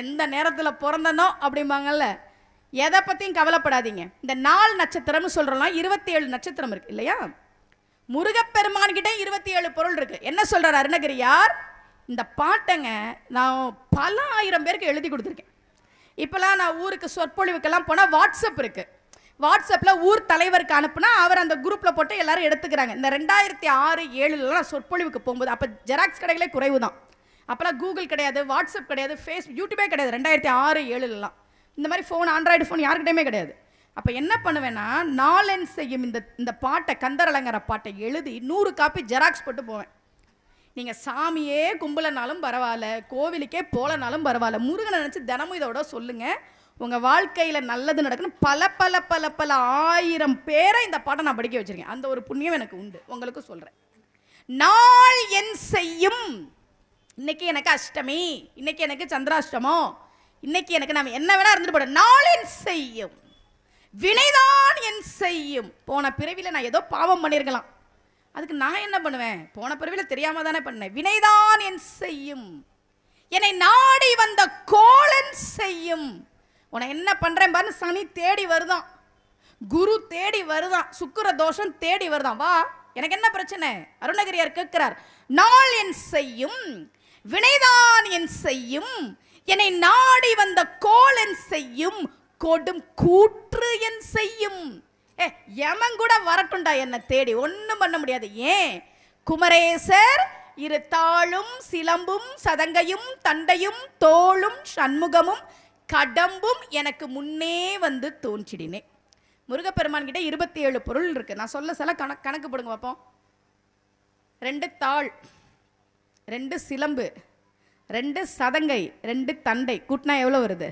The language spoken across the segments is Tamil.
எந்த நேரத்தில் பிறந்தனோ அப்படிம்பாங்கல்ல, எதை பற்றியும் கவலைப்படாதீங்க. இந்த 4 நட்சத்திரம்னு சொல்கிறோம்லாம் 27 நட்சத்திரம் இருக்கு இல்லையா? முருகப்பெருமான்கிட்ட 27 பொருள் இருக்கு. என்ன சொல்றார் அருணகிரியார்? இந்த பாட்டங்க நான் பல ஆயிரம் பேருக்கு எழுதி கொடுத்துருக்கேன். இப்போலாம் நான் ஊருக்கு சொற்பொழிவுக்கெல்லாம் போனால் வாட்ஸ்அப் இருக்கு. வாட்ஸ்அப்பில் ஊர் தலைவருக்கு அனுப்புனா அவர் அந்த குரூப்பில் போட்டு எல்லாரும் எடுத்துக்கிறாங்க. இந்த 2006-07 சொற்பொழிவுக்கு போகும்போது அப்போ ஜெராக்ஸ் கடைகளே குறைவு தான். அப்போலாம் கூகுள் கிடையாது, வாட்ஸ்அப் கிடையாது, யூடியூபே கிடையாது. 2006-07 இந்த மாதிரி ஃபோன், ஆண்ட்ராய்டு ஃபோன் யாருக்கிட்டையுமே கிடையாது. அப்போ என்ன பண்ணுவேன்னா, நாலென் செய்யும் இந்த பாட்டை, கந்தரலங்கர பாட்டை எழுதி 100 காப்பி ஜெராக்ஸ் போட்டு போவேன். நீங்கள் சாமியே கும்பலனாலும் பரவாயில்ல, கோவிலுக்கே போலனாலும் பரவாயில்ல, முருகனை நினச்சி தினமும் இதோட சொல்லுங்கள், உங்கள் வாழ்க்கையில் நல்லது நடக்கணும். பல பல பல பல ஆயிரம் பேரை இந்த பாட்டை நான் படிக்க வச்சுருக்கேன். அந்த ஒரு புண்ணியம் எனக்கு உண்டு, உங்களுக்கு சொல்கிறேன். நாள் என் செய்யும், இன்னைக்கு எனக்கு அஷ்டமி, இன்னைக்கு எனக்கு சந்திராஷ்டமம், இன்னைக்கு எனக்கு நான் என்ன வேணா இருந்துட்டு போட, நாள் என் செய்யும், வினைதான் என் செய்யும். போன பிறவியில் நான் ஏதோ பாவம் பண்ணியிருக்கலாம், அதுக்கு நான் என்ன பண்ணுவேன்? போன பிறவியில் தெரியாம தானே பண்ணேன். வினைதான் என் செய்யும், என்னை நாடி வந்த கோலன் செய்யும். உன்னை என்ன பண்றேன் பாரு, சனி தேடி வருதான், குரு தேடி வருதான், சுக்கிர தோஷம் தேடி வருதான், வா எனக்கு என்ன பிரச்சனை? அருணகிரியார் கேட்கிறார், நாள் என் செய்யும், வினைதான் என் செய்யும், என்னை நாடி வந்த கோலன் செய்யும், கொடும் கூற்று என் செய்யும். யமன் கூட வரட்டுண்டா என்ன தேடி, ஒன்றும் பண்ண முடியாது. ஏன்? குமரேசர் இரு தாளும் சிலம்பும் சதங்கையும் தண்டையும் தோளும் சண்முகமும் கடம்பும் எனக்கு முன்னே வந்து தோன்றிடினே. முருகப்பெருமான் கிட்ட 27 பொருள் இருக்கு. நான் சொல்ல சில கணக்கு போடுங்க பார்ப்போம். 2 தாள், 2 சிலம்பு, 2 சதங்கை, 2 தண்டை, கூட்டினா எவ்வளோ வருது?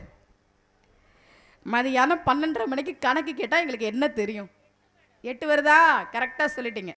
மதியானம் 12:30 மணிக்கு கணக்கு கேட்டால் எங்களுக்கு என்ன தெரியும்? 8 வருதா? கரெக்டாக சொல்லிட்டீங்க.